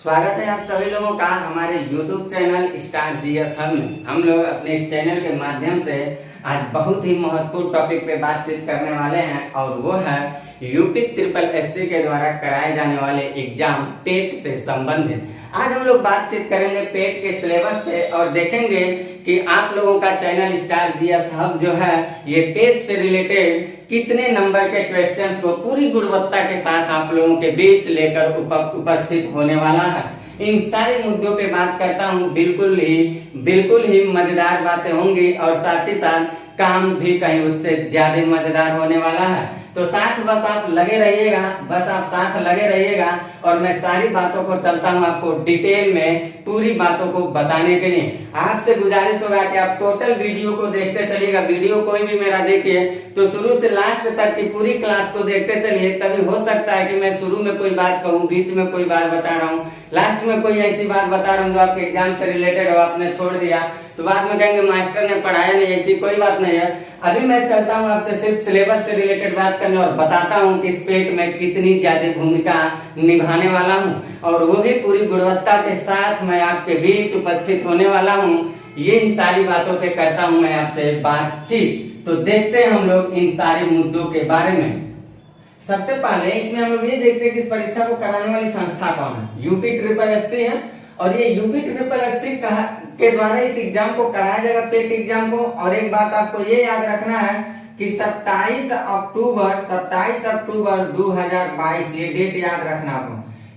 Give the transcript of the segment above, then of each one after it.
स्वागत है आप सभी लोगों का हमारे YouTube channel star GS hub में। हम लोग अपने इस चैनल के माध्यम से आज बहुत ही महत्वपूर्ण टॉपिक पे बातचीत करने वाले हैं और वो है यूपी ट्रिपल एससी के द्वारा कराए जाने वाले एग्जाम पेट से संबंधित। आज हम लोग बातचीत करेंगे पेट के सिलेबस पे और देखेंगे कि आप लोगों का चैनल स्टार जीएस हब जो है ये पेट से रिलेटेड कितने नंबर के क्वेश्चंस को पूरी गुणवत्ता के साथ आप लोगों के बीच लेकर उपस्थित होने वाला है। इन सारे मुद्दों पे बात करता हूँ, बिल्कुल ही मजेदार बातें होंगी और साथ ही साथ काम भी कहीं उससे ज्यादा मजेदार होने वाला है। तो साथ बस आप लगे रहिएगा और मैं सारी बातों को चलता हूँ आपको डिटेल में पूरी बातों को बताने के लिए। आपसे गुजारिश होगा कि आप टोटल वीडियो को देखते चलिएगा। वीडियो कोई भी मेरा देखिए तो शुरू से लास्ट तक की पूरी क्लास को देखते चलिए, तभी हो सकता है कि मैं शुरू में कोई बात कहूँ, बीच में कोई बात बता रहा हूँ, लास्ट में कोई ऐसी बात बता रहा हूँ जो आपके एग्जाम से रिलेटेड हो, आपने छोड़ दिया तो बाद में कहेंगे मास्टर ने पढ़ाया नहीं। ऐसी कोई बात नहीं है। अभी मैं चलता हूँ आपसे सिर्फ सिलेबस से रिलेटेड बात करने और बताता हूँ कि इस पेट में कितनी ज्यादा भूमिका निभाने वाला हूँ और वो भी पूरी गुणवत्ता के साथ मैं आपके बीच उपस्थित होने वाला हूँ। ये इन सारी बातों पे करता हूँ मैं आपसे बातचीत। तो देखते हैं हम लोग इन सारे मुद्दों के बारे में। सबसे पहले इसमें हम लोग ये देखते हैं कि इस परीक्षा को कराने वाली संस्था कौन है। यूपी ट्रिपल एससी है और ये यूपी ट्रिपल एससी के द्वारा इस एग्जाम को कराया जाएगा, पेट एग्जाम को। और एक बात आपको ये याद रखना है कि 27 अक्टूबर 2022 ये डेट याद रखना आपको।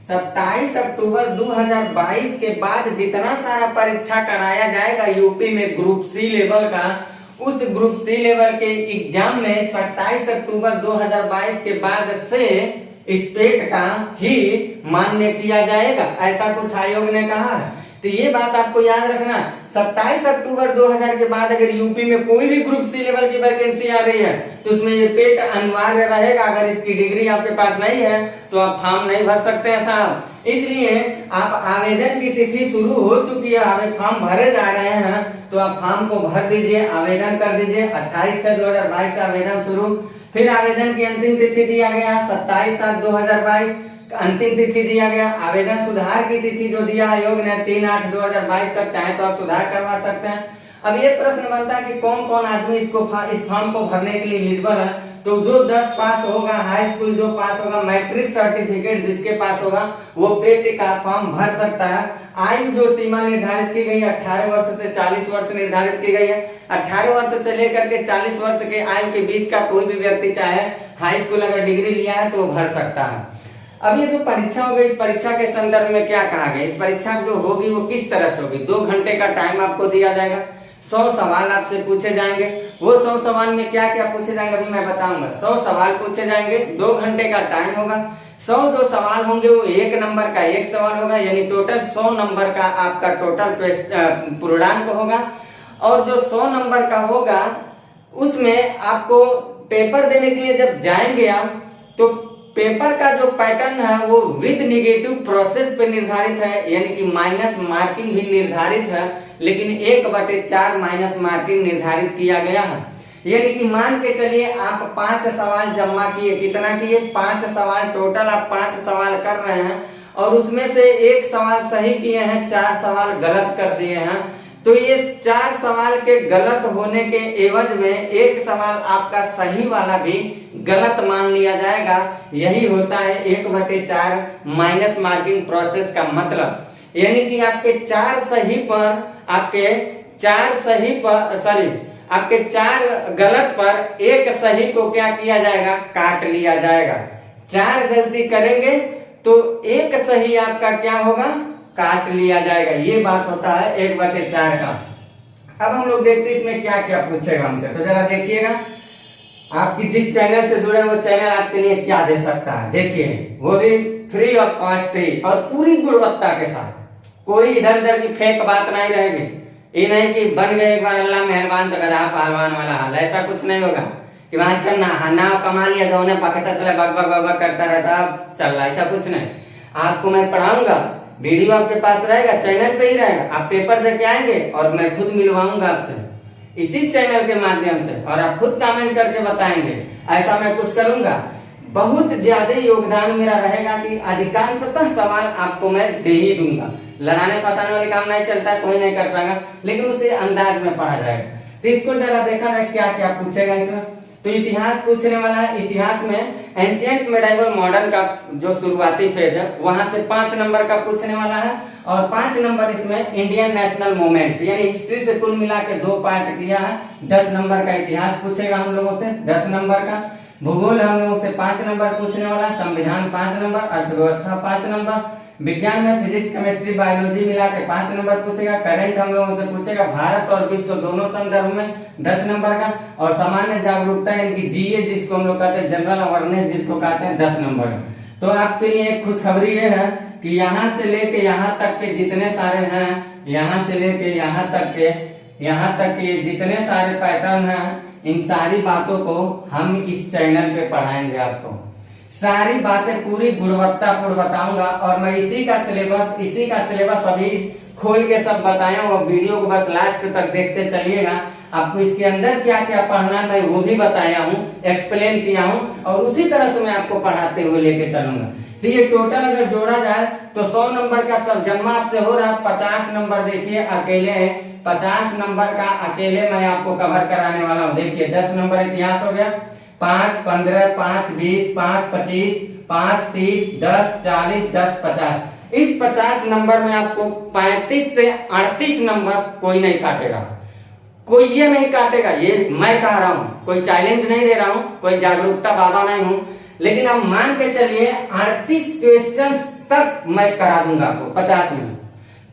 27 अक्टूबर 2022 के बाद जितना सारा परीक्षा कराया जाएगा यूपी में ग्रुप सी लेवल का, उस ग्रुप सी लेवल के एग्जाम में 27 अक्टूबर 2022 के बाद से इस पेट का ही मान्य किया जाएगा, ऐसा कुछ आयोग ने कहा है। तो ये बात आपको याद रखना। 27 अक्टूबर 2000 के बाद अगर यूपी में कोई भी ग्रुप सी लेवल की वैकेंसी आ रही है तो उसमें ये पेट अनिवार्य रहेगा। अगर इसकी डिग्री आपके पास नहीं है तो आप फॉर्म नहीं भर सकते हैं साहब। इसलिए आप आवेदन की तिथि शुरू हो चुकी है, फॉर्म भरे जा रहे हैं तो आप फॉर्म को भर दीजिए, आवेदन कर दीजिए। 28/6/2022 से आवेदन शुरू। फिर आवेदन की अंतिम तिथि दिया गया 27/7/2022 अंतिम तिथि दिया गया। आवेदन सुधार की तिथि जो दिया आयोग ने 3/8/2022 तक, चाहे तो आप सुधार करवा सकते हैं। अब ये प्रश्न बनता है कि कौन कौन आदमी इस फॉर्म को भरने के लिए एलिजिबल है। तो जो 10 पास होगा, हाई स्कूल जो पास होगा, मैट्रिक सर्टिफिकेट जिसके पास होगा वो पेट का फॉर्म भर सकता है। आयु जो सीमा निर्धारित की गई है 18 वर्ष से 40 वर्ष निर्धारित की गई है। 18 वर्ष से लेकर के 40 वर्ष के आयु के बीच का कोई भी व्यक्ति चाहे हाई स्कूल अगर डिग्री लिया है तो वो भर सकता है। अब ये जो परीक्षा होगी, इस परीक्षा के संदर्भ में क्या कहा गया, इस परीक्षा जो होगी वो किस तरह से होगी। 2 घंटे का टाइम आपको दिया जाएगा। 100 सवाल आपसे पूछे जाएंगे। वो 100 सवाल में क्या क्या पूछे जाएंगे अभी मैं बताऊंगा। 100 सवाल पूछे जाएंगे, 2 घंटे का टाइम होगा। 100 जो सवाल होंगे वो 1 नंबर का 1 सवाल होगा, यानी टोटल 100 नंबर का आपका टोटल पूर्णांक होगा। और जो 100 नंबर का होगा उसमें आपको पेपर देने के लिए जब जाएंगे आप तो पेपर का जो पैटर्न है वो विद निगेटिव प्रोसेस पे निर्धारित है, यानी कि माइनस मार्किंग भी निर्धारित है, लेकिन 1/4 माइनस मार्किंग निर्धारित किया गया है। यानी कि मान के चलिए आप 5 सवाल जमा किए, कितना किए 5 सवाल, टोटल आप 5 सवाल कर रहे हैं और उसमें से 1 सवाल सही किए हैं, 4 सवाल गलत कर दिए हैं। तो ये 4 सवाल के गलत होने के एवज में 1 सवाल आपका सही वाला भी गलत मान लिया जाएगा। यही होता है 1/4 माइनस मार्किंग प्रोसेस का मतलब। यानी कि आपके 4 गलत पर 1 सही को क्या किया जाएगा, काट लिया जाएगा। 4 गलती करेंगे तो 1 सही आपका क्या होगा, काट लिया जाएगा। ये बात होता है 1/4 का। अब हम लोग देखते हैं इसमें क्या क्या पूछेगा हमसे। तो जरा देखिएगा, आपकी जिस चैनल से जुड़े वो चैनल आपके लिए क्या दे सकता है। देखिए वो भी फ्री ऑफ कॉस्ट ही और पूरी गुणवत्ता के साथ, कोई इधर उधर की फेक बात नहीं रहेगी। ये नहीं कि बन गए एक बार अल्लाह मेहरबान तो गधा पहलवान वाला हाल, ऐसा कुछ नहीं होगा कि मास्टर ना कमा लिया जो उन्हें पकता चला बक करता रहता चल रहा, ऐसा कुछ नहीं। आपको मैं पढ़ाऊंगा, वीडियो आपके पास रहेगा, चैनल पे ही रहेगा, आप पेपर दे के आएंगे और मैं खुद मिलवाऊंगा आपसे इसी चैनल के माध्यम से और आप खुद कमेंट करके बताएंगे ऐसा मैं कुछ करूंगा। बहुत ज्यादा योगदान मेरा रहेगा कि अधिकांशतः सवाल आपको मैं दे ही दूंगा। लड़ाने फंसाने वाले काम नहीं चलता, कोई नहीं कर पाएगा, लेकिन उसे अंदाज में पढ़ा जाएगा। तो इसको जरा देखा जाए क्या क्या पूछेगा इसमें। तो इतिहास पूछने वाला है। इतिहास में एंशिएंट मेडाइवल मॉडर्न का जो शुरुआती फेज है वहां से 5 नंबर का पूछने वाला है, और 5 नंबर इसमें इंडियन नेशनल मूवमेंट यानी हिस्ट्री से कुल मिला के 2 पार्ट किया है। 10 नंबर का इतिहास पूछेगा हम लोगों से 10 नंबर का। भूगोल हम लोगों से 5 नंबर पूछने वाला, संविधान 5 नंबर, अर्थव्यवस्था 5 नंबर, विज्ञान में फिजिक्स केमिस्ट्री बायोलॉजी मिला के 5 नंबर पूछेगा। करंट हम लोगों से पूछेगा भारत और विश्व दोनों संदर्भ में 10 नंबर का, और सामान्य जागरूकता यानी कि जीए जिसको हम लोग कहते हैं, जनरल अवेयरनेस जिसको कहते हैं, 10 नंबर का। तो आपके लिए एक खुशखबरी ये है कि यहाँ से लेके यहाँ तक के जितने सारे हैं, यहाँ से लेके यहाँ तक के जितने सारे पैटर्न हैं, इन सारी बातों को हम इस चैनल पे पढ़ाएंगे। आपको सारी बातें पूरी गुणवत्तापूर्ण बताऊंगा, और मैं इसी का सिलेबस अभी खोल के सब बताया हूँ। वीडियो को बस लास्ट तक देखते चलिएगा। आपको इसके अंदर क्या क्या पढ़ना है मैं वो भी बताया हूँ, एक्सप्लेन किया हूँ, और उसी तरह से मैं आपको पढ़ाते हुए लेके चलूंगा। तो ये टोटल अगर जोड़ा जाए तो 100 नंबर का सब जन्मा आपसे हो रहा है। 50 नंबर देखिए अकेले 50 नंबर का अकेले मैं आपको कवर कराने वाला हूँ। देखिए 10 नंबर इतिहास हो गया, 5, 15, 5, 20, 5, 25, 5, 30, 10, 40, 10, 50। इस 50 नंबर में आपको 35 से 38 नंबर कोई नहीं काटेगा, कोई ये नहीं काटेगा। ये मैं कह रहा हूँ, कोई चैलेंज नहीं दे रहा हूँ, कोई जागरूकता बाबा नहीं हूँ, लेकिन आप मान के चलिए 38 क्वेश्चन तक मैं करा दूंगा आपको 50 में।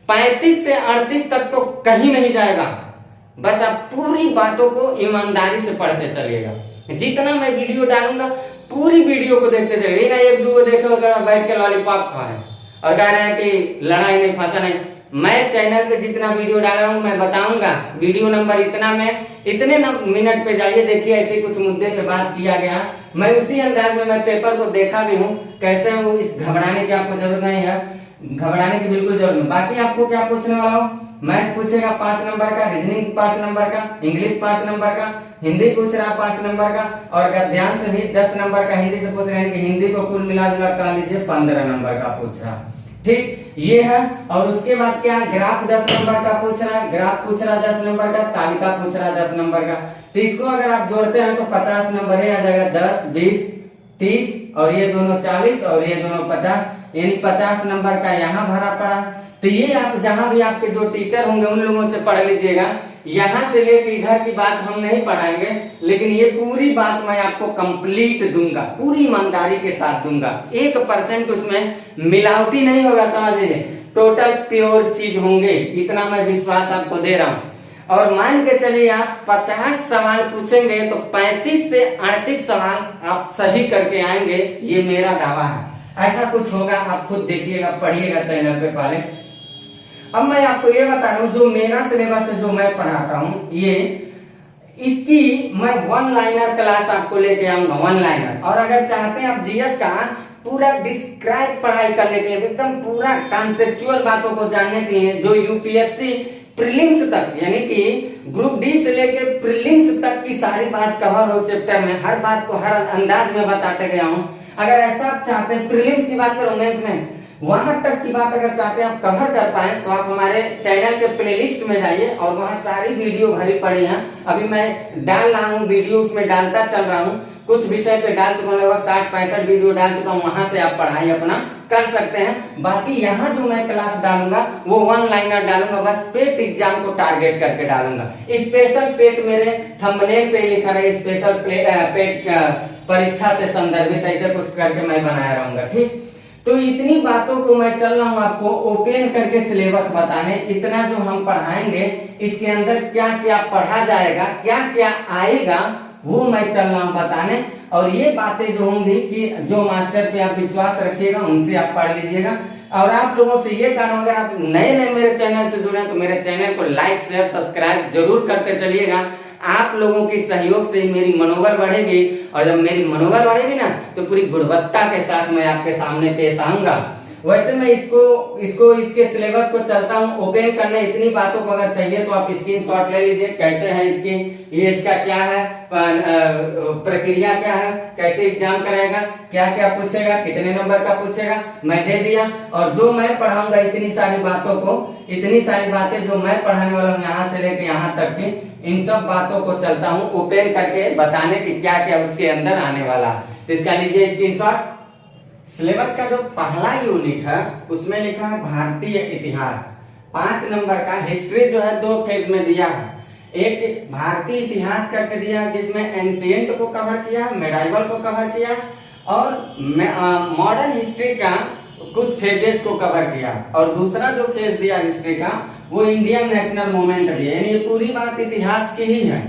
35 से 38 तक तो कहीं नहीं जाएगा। बस आप पूरी बातों को ईमानदारी से पढ़ते चलिएगा। जितना मैं वीडियो डालूंगा पूरी वीडियो को देखते चलिएगा। एक दो देखो अगर बैठ के लॉलीपॉप खा रहे हैं और कह रहे हैं कि लड़ाई नहीं फंसा नहीं। मैं चैनल पे जितना वीडियो डाल रहा हूँ मैं बताऊंगा। वीडियो नंबर इतना में इतने मिनट पे जाइए, देखिए ऐसे कुछ मुद्दे पे बात किया गया। मैं उसी अंदाज में मैं पेपर को देखा भी हूँ कैसे वो। इस घबराने की आपको जरूरत नहीं है, घबराने की बिल्कुल जरूरत नहीं। बाकी आपको क्या पूछने वाला हूँ, मैथ पूछेगा 5 नंबर का, रीजनिंग 5 नंबर का, इंग्लिश 5 नंबर का, हिंदी पूछ रहा 5 नंबर का, और गद्यांश से भी 10 नंबर का हिंदी से पूछ रहे हैं कि हिंदी को कुल मिला जुला कर लीजिए 15 नंबर का पूछ रहा। ठीक ये है। और उसके बाद क्या, ग्राफ 10 नंबर का पूछ रहा है, ग्राफ पूछ रहा 10 नंबर का, तालिका पूछ रहा 10 नंबर का। तो इसको अगर आप जोड़ते हैं तो 50 नंबर ही आ जाएगा। 10, 20, 30 और ये दोनों 40 और ये दोनों 50, यानी 50 नंबर का यहाँ भरा पड़ा। तो ये आप जहां भी आपके जो टीचर होंगे उन लोगों से पढ़ लीजिएगा। यहाँ से लेकर इधर की बात हम नहीं पढ़ाएंगे, लेकिन ये पूरी बात मैं आपको कंप्लीट दूंगा, पूरी ईमानदारी के साथ दूंगा। 1% उसमें मिलावटी नहीं होगा, समझ लीजिए टोटल प्योर चीज होंगे, इतना मैं विश्वास आपको दे रहा हूँ। और मान के चलिए आप 50 सवाल पूछेंगे तो 35 से 38 सवाल आप सही करके आएंगे, ये मेरा दावा है। ऐसा कुछ होगा, आप खुद देखिएगा, पढ़िएगा चैनल पे पहले। अब मैं आपको ये बता रहा हूँ जो मेरा सिलेबस है, जो मैं पढ़ाता हूँ, ये इसकी मैं 1 लाइनर क्लास आपको लेके आऊंगा, 1 लाइनर। और अगर चाहते हैं आप जीएस का पूरा डिस्क्राइब पढ़ाई करने के लिए, एकदम पूरा कॉन्सेप्चुअल बातों को जानने के लिए, जो यूपीएससी प्रीलिम्स तक यानी कि ग्रुप डी से लेके प्रीलिम्स तक की सारी बात कवर हो चैप्टर में, हर बात को हर अंदाज में बताते गया हूँ। अगर ऐसा आप चाहते हैं, प्रीलिम्स की बात करो, मेंस में वहां तक की बात अगर चाहते हैं आप कवर कर पाए, तो आप हमारे चैनल के प्लेलिस्ट में जाइए और वहां सारी वीडियो भरी पड़ी हैं। अभी मैं डाल रहा हूँ वीडियो, उसमें डालता चल रहा हूँ, कुछ विषय पे डाल चुका हूँ, लगभग 60-65 वीडियो डाल चुका हूँ। वहां से आप पढ़ाई अपना कर सकते हैं। बाकी यहाँ जो मैं क्लास डालूंगा वो 1 लाइनर डालूंगा, बस पेट एग्जाम को टारगेट करके डालूंगा। स्पेशल पेट मेरे थंबनेल पे लिखा रहे, स्पेशल पेट परीक्षा से संदर्भित, ऐसे कुछ करके मैं बनाया रहूंगा। ठीक, तो इतनी बातों को मैं चल रहा हूँ आपको ओपन करके सिलेबस बताने। इतना जो हम पढ़ाएंगे इसके अंदर क्या क्या पढ़ा जाएगा, क्या क्या आएगा, वो मैं चल रहा हूँ बताने। और ये बातें जो होंगी कि जो मास्टर पे आप विश्वास रखिएगा उनसे आप पढ़ लीजिएगा। और आप लोगों से ये कहना, अगर आप नए नए मेरे चैनल से जुड़े हैं तो मेरे चैनल को लाइक शेयर सब्सक्राइब जरूर करते चलिएगा। आप लोगों की सहयोग से मेरी मनोबल बढ़ेगी, और जब मेरी मनोबल बढ़ेगी ना तो पूरी गुणवत्ता के साथ मैं आपके सामने पेश आऊंगा। वैसे मैं इसको इसके सिलेबस को चलता हूँ ओपन करने। इतनी बातों को अगर चाहिए तो आप स्क्रीनशॉट ले लीजिए। कैसे है इसकी, ये इसका क्या है, प्रक्रिया क्या है, कैसे एग्जाम कराएगा, क्या क्या पूछेगा, कितने नंबर का पूछेगा, मैं दे दिया। और जो मैं पढ़ाऊंगा इतनी सारी बातों को, इतनी सारी बातें जो मैं पढ़ाने वाला हूँ यहाँ से लेके यहाँ तक की, इन सब बातों को चलता हूँ ओपन करके बताने की क्या क्या उसके अंदर आने वाला। तो इसका लीजिए स्क्रीनशॉट। सिलेबस का जो पहला यूनिट है उसमें लिखा है भारतीय इतिहास, 5 नंबर का। हिस्ट्री जो है 2 फेज में दिया है। एक भारतीय इतिहास करके दिया है जिसमें एंशिएंट को कवर किया, मेडाइवल को कवर किया और मॉडर्न हिस्ट्री का कुछ फेजेस को कवर किया। और दूसरा जो फेज दिया हिस्ट्री का वो इंडियन नेशनल मूवमेंट दिया, यानी ये पूरी बात इतिहास की ही है।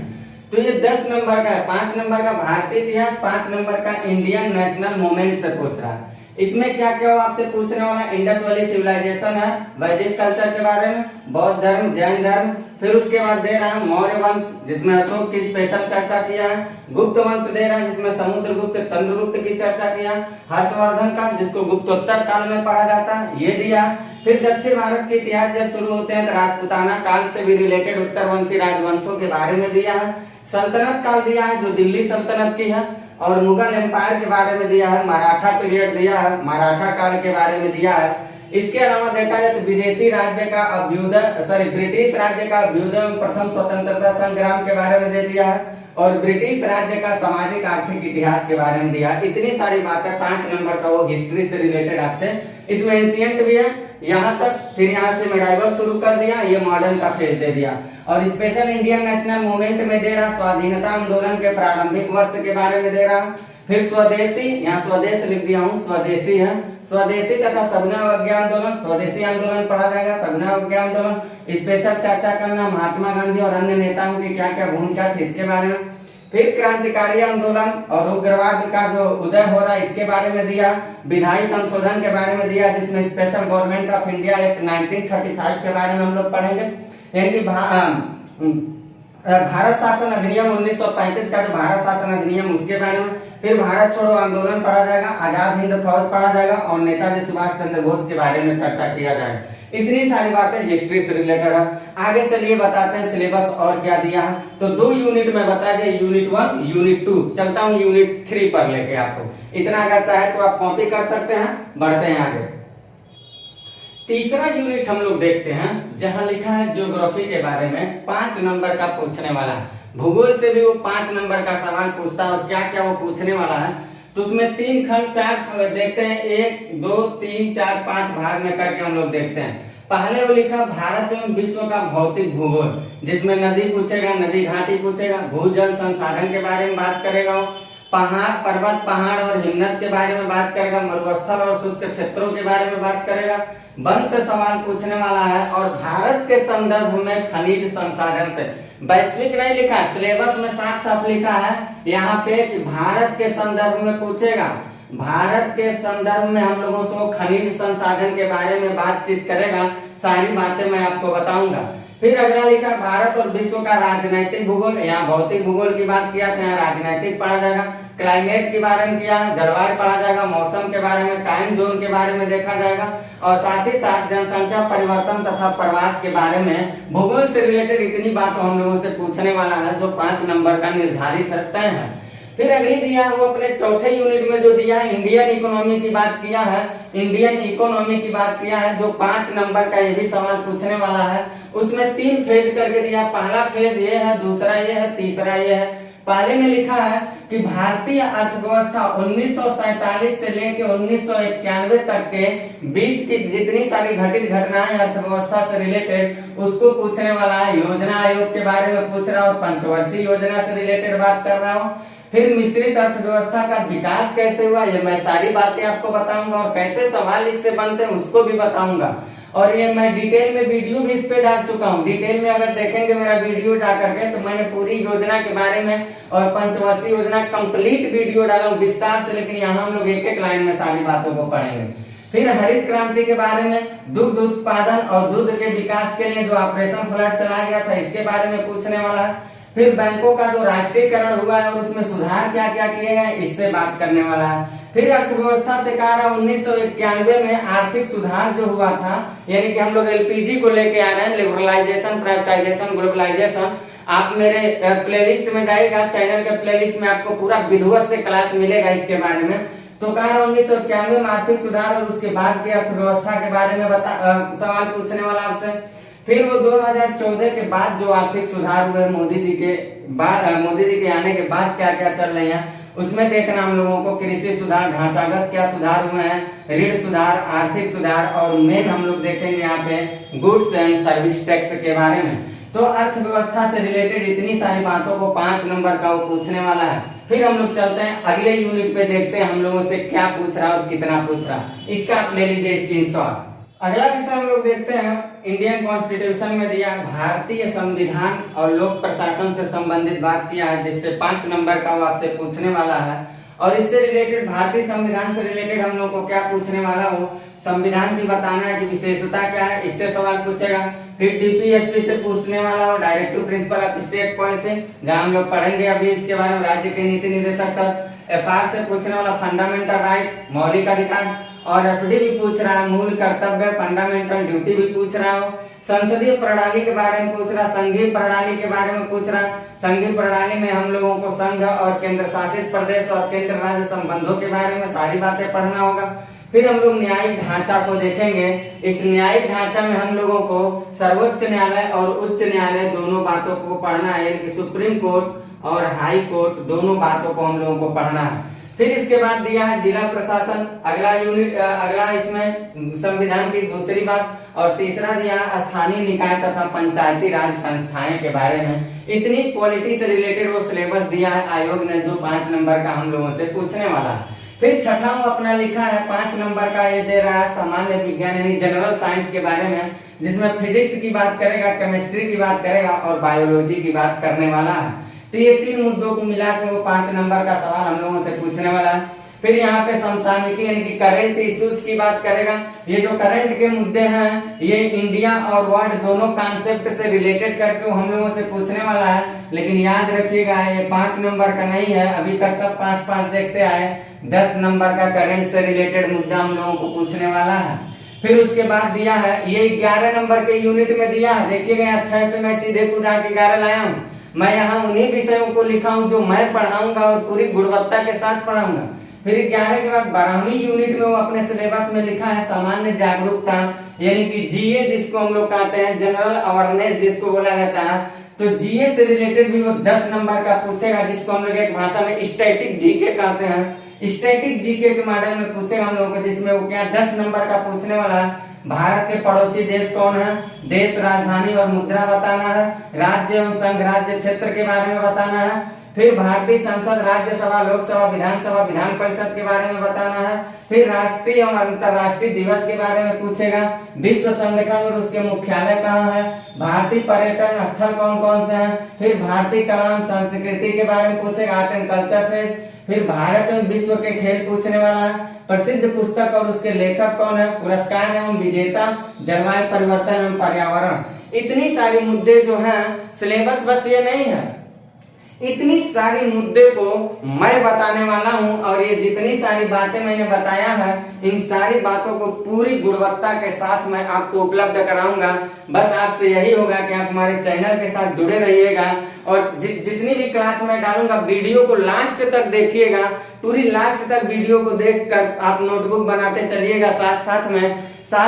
तो ये 10 नंबर का है। 5 नंबर का भारतीय इतिहास, 5 नंबर का इंडियन नेशनल मूवमेंट से पूछ रहा है। इसमें क्या क्या आपसे पूछने वाला, इंडस वैली सिविलाइजेशन है, वैदिक कल्चर के बारे में, बौद्ध धर्म, जैन धर्म, फिर उसके बाद दे रहा है मौर्य वंश जिसमें अशोक की स्पेशल चर्चा किया है, गुप्त वंश दे रहा है जिसमें समुद्रगुप्त, चंद्रगुप्त की चर्चा किया, हर्षवर्धन का जिसको गुप्तोत्तर काल में पढ़ा जाता है ये दिया। फिर दक्षिण भारत के इतिहास जब शुरू होते हैं तो राजपूताना काल से भी रिलेटेड उत्तरवंशी राजवंशों के बारे में दिया है। सल्तनत काल दिया है जो दिल्ली सल्तनत की है, और मुगल एम्पायर के बारे में दिया है, मराठा पीरियड दिया है, मराठा काल के बारे में दिया है। इसके अलावा देखा जाए तो विदेशी राज्य का अभ्युदय, ब्रिटिश राज्य का अभ्युदय एवं प्रथम स्वतंत्रता संग्राम के बारे में दे दिया है, और ब्रिटिश राज्य का सामाजिक आर्थिक इतिहास के बारे में दिया। इतनी सारी बातें 5 नंबर का वो हिस्ट्री से रिलेटेड आपसे, इसमें एंशिएंट भी है यहाँ तक, फिर यहाँ से मेडाइवल शुरू कर दिया, ये मॉडर्न का फेज दे दिया। और स्पेशल इंडियन नेशनल मूवमेंट में दे रहा स्वाधीनता आंदोलन के प्रारंभिक वर्ष के बारे में दे रहा। फिर स्वदेशी, यहाँ स्वदेश लिख दिया हूँ, स्वदेशी है, स्वदेशी तथा सगुना अवज्ञा आंदोलन, स्वदेशी आंदोलन पढ़ा जाएगा, सगुना अवज्ञा आंदोलन, स्पेशल चर्चा करना महात्मा गांधी और अन्य नेताओं की क्या क्या भूमिका थी इसके बारे में। फिर क्रांतिकारी आंदोलन और उग्रवाद का जो उदय हो रहा है इसके बारे में दिया। विधायी संशोधन के बारे में दिया जिसमें special government of India act 1935 के बारे में हम लोग पढ़ेंगे, यानी कि भारत शासन अधिनियम 1935 का जो भारत शासन अधिनियम उसके बारे में। फिर भारत छोड़ो आंदोलन पढ़ा जाएगा, आजाद हिंद फौज पढ़ा जाएगा और नेताजी सुभाष चंद्र बोस के बारे में चर्चा किया जाएगा। इतनी सारी बातें हिस्ट्री से रिलेटेड है। आगे चलिए बताते हैं सिलेबस और क्या दिया है। तो 2 यूनिट में बता दिया, यूनिट 1, यूनिट 2। चलता हूँ यूनिट 3 पर लेके आपको। इतना अगर चाहे तो आप कॉपी कर सकते हैं। बढ़ते हैं आगे। तीसरा यूनिट हम लोग देखते हैं जहां लिखा है ज्योग्राफी के बारे में, 5 नंबर का पूछने वाला है। भूगोल से भी वो 5 नंबर का सवाल पूछता है और क्या क्या वो पूछने वाला है। तो उसमें 3 खंड 4 देखते हैं, 1 2 3 4 5 भाग में करके हम लोग देखते हैं। पहले वो लिखा भारत एवं विश्व का भौतिक भूगोल, जिसमें नदी पूछेगा, नदी घाटी पूछेगा, भूजल संसाधन के बारे में बात करेगा, पहाड़ पर्वत पहाड़ और हिमनद के बारे में बात करेगा, मरुस्थल और शुष्क क्षेत्रों के बारे में बात करेगा, वन से सवाल पूछने वाला है, और भारत के संदर्भ में खनिज संसाधन से। वैश्विक नहीं लिखा, सिलेबस में साफ साफ लिखा है यहाँ पे कि भारत के संदर्भ में पूछेगा। भारत के संदर्भ में हम लोगों से खनिज संसाधन के बारे में बातचीत करेगा। सारी बातें मैं आपको बताऊंगा। फिर अगला लिखा भारत और विश्व का राजनैतिक भूगोल, यहाँ भौतिक भूगोल की बात किया था, यहाँ राजनैतिक पढ़ा जाएगा। क्लाइमेट के बारे में किया, जलवायु पढ़ा जाएगा, मौसम के बारे में, टाइम जोन के बारे में देखा जाएगा, और साथ ही साथ जनसंख्या परिवर्तन तथा प्रवास के बारे में भूगोल से रिलेटेड इतनी बातों हम लोगों से पूछने वाला है जो 5 नंबर का निर्धारित तय है। फिर अगली दिया है वो अपने चौथे यूनिट में जो दिया है इंडियन इकोनॉमी की बात किया है, इंडियन इकोनॉमी की बात किया है जो 5 नंबर का ये भी सवाल पूछने वाला है। उसमें 3 फेज करके दिया, पहला फेज ये है, दूसरा ये है, तीसरा ये है। पहले में लिखा है कि भारतीय अर्थव्यवस्था 1947 से लेकर 1991 तक के बीच की जितनी सारी घटित घटनाएं अर्थव्यवस्था से रिलेटेड उसको पूछने वाला है। योजना आयोग के बारे में पूछ रहा हूँ, पंचवर्षीय योजना से रिलेटेड बात कर रहा हूँ। फिर मिश्रित अर्थव्यवस्था का विकास कैसे हुआ, ये मैं सारी बातें आपको बताऊंगा, और कैसे सवाल इससे बनते हैं उसको भी बताऊंगा। और ये मैं डिटेल में वीडियो भी इस पे डाल चुका हूँ। डिटेल में अगर देखेंगे मेरा वीडियो जा करके तो मैंने पूरी योजना के बारे में और पंचवर्षीय योजना कंप्लीट वीडियो डाला हूँ विस्तार से, लेकिन यहाँ हम लोग एक एक लाइन में सारी बातों को पढ़ेंगे। फिर हरित क्रांति के बारे में, दुग्ध उत्पादन और दूध के विकास के लिए जो ऑपरेशन फ्लड चलाया गया था इसके बारे में पूछने वाला है। फिर बैंकों का जो राष्ट्रीयकरण हुआ है और उसमें सुधार क्या क्या किए हैं इससे बात करने वाला है। फिर अर्थव्यवस्था से कह रहा 1991 में आर्थिक सुधार जो हुआ था, यानी कि हम लोग एलपीजी को लेके आ रहे हैं, लिबरलाइजेशन, प्राइवेटाइजेशन, ग्लोबलाइजेशन। आप मेरे प्लेलिस्ट में जाइएगा, चैनल के प्लेलिस्ट में आपको पूरा विधिवत से क्लास मिलेगा इसके बारे में। तो कह रहा 1991 में आर्थिक सुधार और उसके बाद की अर्थव्यवस्था के बारे में सवाल पूछने वाला आपसे। फिर वो 2014 के बाद जो आर्थिक सुधार हुए मोदी जी के आने के बाद क्या क्या चल रहे हैं उसमें देखना हम लोगों को। कृषि सुधार, ढांचागत क्या सुधार हुए हैं, ऋण सुधार, आर्थिक सुधार, और मेन हम लोग देखेंगे यहाँ पे गुड्स एंड सर्विस टैक्स के बारे में। तो अर्थव्यवस्था से रिलेटेड इतनी सारी बातों को 5 नंबर का वो पूछने वाला है। फिर हम लोग चलते हैं अगले यूनिट पे, देखते हैं हम लोगों से क्या पूछ रहा है और कितना पूछ रहा है। इसका आप ले लीजिए स्क्रीनशॉट। अगला विषय हम लोग देखते हैं, इंडियन कॉन्स्टिट्यूशन में दिया भारतीय संविधान और लोक प्रशासन से संबंधित बात किया है, जिससे 5 नंबर का वो आपसे पूछने वाला है। और इससे रिलेटेड, भारतीय संविधान से रिलेटेड हम लोग को क्या पूछने वाला हो, संविधान की बताना है कि विशेषता क्या है, इससे सवाल पूछेगा। फिर डीपीएसपी से पूछने वाला हो, directive principle of state policy, जहां हम लोग पढ़ेंगे अभी इसके बारे में, राज्य के नीति निर्देशक तक। एफआर से पूछने वाला फंडामेंटल राइट, मौलिक अधिकार। और एफडी भी पूछ रहा है, मूल कर्तव्य, फंडामेंटल ड्यूटी भी पूछ रहा हो। संसदीय प्रणाली के बारे में पूछ रहा, संघीय प्रणाली के बारे में पूछ रहा। संघीय प्रणाली में हम लोगों को संघ और केंद्र शासित प्रदेश और केंद्र राज्य संबंधों के बारे में सारी बातें पढ़ना होगा। फिर हम लोग न्यायिक ढांचा को देखेंगे। इस न्यायिक ढांचा में हम लोगों को सर्वोच्च न्यायालय और उच्च न्यायालय दोनों बातों को पढ़ना है, यानी कि सुप्रीम कोर्ट और हाई कोर्ट दोनों बातों को हम लोगों को पढ़ना है। फिर इसके बाद दिया है जिला प्रशासन, अगला यूनिट, अगला इसमें संविधान की दूसरी बात। और तीसरा दिया है स्थानीय निकाय तथा पंचायती राज संस्थाएं के बारे में। इतनी पॉलिटी से रिलेटेड वो सिलेबस दिया है आयोग ने, जो 5 नंबर का हम लोगों से पूछने वाला है। फिर छठा अपना लिखा है 5 नंबर का, ये दे रहा है सामान्य विज्ञान यानी जनरल साइंस के बारे में, जिसमें फिजिक्स की बात करेगा, केमिस्ट्री की बात करेगा और बायोलॉजी की बात करने वाला है। तो ये 3 मुद्दों को मिला के वो 5 नंबर का सवाल हम लोगों से पूछने वाला है। फिर यहाँ पे समसामयिकी यानी कि करंट इश्यूज की बात करेगा। ये जो करंट के मुद्दे हैं ये इंडिया और वर्ल्ड दोनों कॉन्सेप्ट से रिलेटेड करके हम लोगों से पूछने वाला है। लेकिन याद रखिएगा ये 5 नंबर का नहीं है, अभी तक सब 5-5 देखते आए। 10 नंबर का करंट से रिलेटेड मुद्दा हम लोगों को पूछने वाला है। फिर उसके बाद दिया है ये 11 नंबर के यूनिट में दिया है, देखिएगा अच्छा से मैं सीधे कूदा के 11 लाया हूँ। मैं यहाँ उन्हीं विषयों को लिखा हूँ जो मैं पढ़ाऊंगा और पूरी गुणवत्ता के साथ पढ़ाऊंगा। फिर 11 के बाद 12वीं यूनिट में वो अपने सिलेबस में लिखा है सामान्य जागरूकता, यानी कि जीए जिसको हम लोग कहते हैं, जनरल अवेयरनेस जिसको बोला जाता है। तो जीए से रिलेटेड भी वो 10 नंबर का पूछेगा, जिसको हम लोग एक भाषा में स्टैटिक जीके कहते हैं। स्टैटिक जीके के मॉडल में पूछेगा हम लोगों को, जिसमें वो क्या 10 नंबर का पूछने वाला है। भारत के पड़ोसी देश कौन है, देश, राजधानी और मुद्रा बताना है। राज्य एवं संघ राज्य क्षेत्र के बारे में बताना है। फिर भारतीय संसद, राज्यसभा, लोकसभा, विधानसभा, विधान परिषद के बारे में बताना है। फिर राष्ट्रीय और अंतर्राष्ट्रीय दिवस के बारे में पूछेगा। विश्व संगठन और उसके मुख्यालय कहाँ है। भारतीय पर्यटन स्थल कौन कौन से हैं। फिर भारतीय कला एवं संस्कृति के बारे में पूछेगा, आर्ट एंड कल्चर फेस्ट। फिर भारत एवं विश्व के खेल पूछने वाला है। प्रसिद्ध पुस्तक और उसके लेखक कौन है, पुरस्कार एवं विजेता, जलवायु परिवर्तन एवं पर्यावरण। इतनी सारी मुद्दे जो हैं, सिलेबस बस ये नहीं है, इतनी सारी मुद्दे को मैं बताने वाला हूं। और ये जितनी सारी बातें मैंने बताया है, इन सारी बातों को पूरी गुणवत्ता के साथ मैं आपको उपलब्ध कराऊंगा। बस आपसे यही होगा कि आप हमारे चैनल के साथ जुड़े रहिएगा और जितनी भी क्लास मैं डालूंगा वीडियो को लास्ट तक देखिएगा। पूरी लास्ट तक वीडियो को देखकर आप नोटबुक बनाते चलिएगा। साथ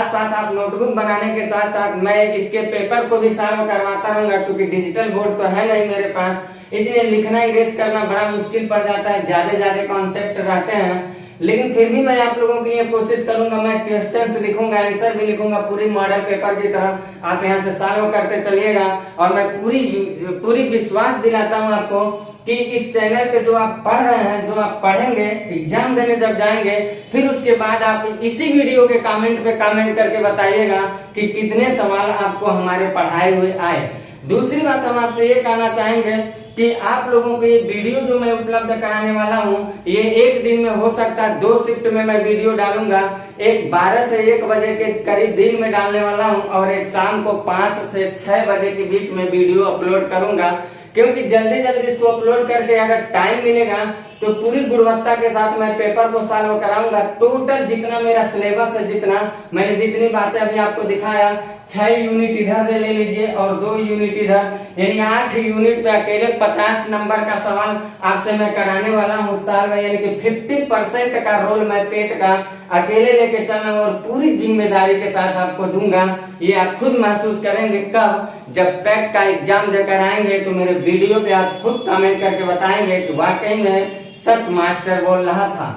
साथ आप नोटबुक बनाने के साथ साथ मैं इसके पेपर को भी सॉल्व करवाता रहूंगा, क्योंकि डिजिटल बोर्ड तो है नहीं मेरे पास, इसलिए लिखना इरेज करना बड़ा मुश्किल पड़ जाता है, ज्यादा कॉन्सेप्ट रहते हैं। लेकिन फिर भी मैं आप लोगों के लिए कोशिश करूंगा, मैं क्वेश्चंस लिखूंगा, आंसर भी लिखूंगा पूरी मॉडल पेपर की तरह। आप यहाँ से सॉल्व करते चलिएगा और मैं पूरी विश्वास दिलाता हूँ आपको कि इस चैनल पे जो आप पढ़ रहे हैं, जो आप पढ़ेंगे, एग्जाम देने जब जाएंगे, फिर उसके बाद आप इसी वीडियो के कमेंट पे कमेंट करके बताइएगा कि कितने सवाल आपको हमारे पढ़ाए हुए आए। दूसरी बात हम आपसे ये कहना चाहेंगे कि आप लोगों को ये वीडियो जो मैं उपलब्ध कराने वाला हूँ, ये एक दिन में हो सकता है 2 शिफ्ट में मैं वीडियो डालूंगा। एक 12 से 1 बजे के करीब दिन में डालने वाला हूँ और एक शाम को 5 से 6 बजे के बीच में वीडियो अपलोड करूंगा। क्योंकि जल्दी जल्दी इसको अपलोड करके अगर टाइम मिलेगा तो पूरी गुणवत्ता के साथ मैं पेपर को सॉल्व कराऊंगा। टोटल जितना मेरा सिलेबस है, जितना मैंने जितनी बातें अभी आपको दिखाया, 6 यूनिट इधर ले लीजिए और 2 यूनिट इधर, यानी 8 यूनिट पे अकेले 50 नंबर का सवाल आपसे मैं कराने वाला हूँ साल में, यानी कि 50% का रोल मैं पेट का अकेले लेके चलना और पूरी जिम्मेदारी के साथ आपको दूंगा। ये आप खुद महसूस करेंगे कब, जब पेट का एग्जाम देकर आएंगे तो मेरे वीडियो पे आप खुद कमेंट करके बताएंगे कि वाकई में सच मास्टर बोल रहा था।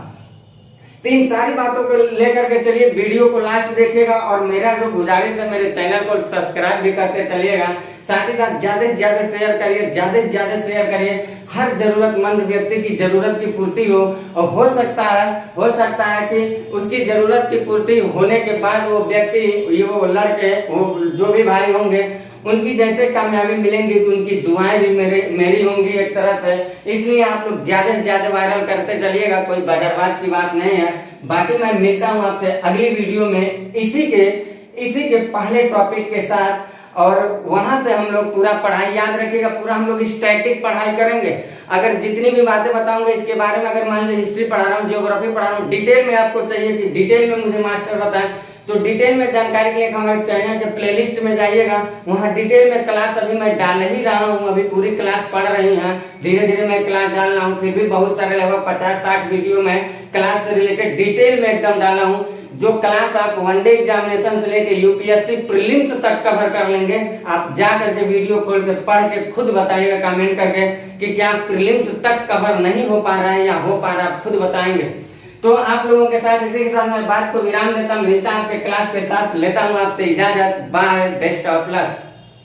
तो इन सारी बातों को लेकर के चलिए, वीडियो को लास्ट देखिएगा और मेरा जो गुजारिश है, मेरे चैनल को सब्सक्राइब भी करते चलिएगा। साथ ही साथ ज्यादा से ज्यादा शेयर करिए, ज्यादा से ज्यादा शेयर करिए, हर जरूरतमंद व्यक्ति की जरूरत की पूर्ति हो। और हो सकता है कि उसकी जरूरत की पूर्ति होने के बाद वो व्यक्ति, वो लड़के, वो जो भी भाई होंगे, उनकी जैसे कामयाबी मिलेंगी तो उनकी दुआएं भी मेरी होंगी एक तरह से। इसलिए आप लोग ज्यादा से ज्यादा वायरल करते चलिएगा, कोई बजरबाज की बात नहीं है। बाकी मैं मिलता हूं आपसे अगली वीडियो में इसी के पहले टॉपिक के साथ, और वहां से हम लोग पूरा पढ़ाई, याद रखिएगा, पूरा हम लोग स्टैटिक पढ़ाई करेंगे। अगर जितनी भी बातें बताऊंगा इसके बारे में, अगर मान लीजिए हिस्ट्री पढ़ा रहा हूँ, जियोग्राफी पढ़ा रहा हूँ, डिटेल में आपको चाहिए कि डिटेल में मुझे मास्टर बताएं, तो डिटेल में जानकारी के लिए हमारे चैनल के प्लेलिस्ट में जाइएगा, वहां डिटेल में क्लास अभी मैं डाल ही रहा हूं, अभी पूरी क्लास पढ़ रही हैं, धीरे धीरे मैं क्लास डाल रहा हूं, फिर भी बहुत सारे लगभग 50-60 वीडियो में क्लास से रिलेटेड डिटेल में एकदम डाला हूं। जो क्लास आप वनडे एग्जामिनेशन से लेके यूपीएससी प्रीलिम्स तक कवर कर लेंगे, आप जा करके वीडियो खोल के पढ़ के खुद बताइएगा कमेंट करके कि क्या प्रीलिम्स तक कवर नहीं हो पा रहा है या हो पा रहा है, आप खुद बताएंगे। तो आप लोगों के साथ, इसी के साथ मैं बात को विराम देता हूं, मिलता हूं आपके क्लास के साथ, लेता हूं आपसे इजाजत, बाय, बेस्ट ऑफ लक।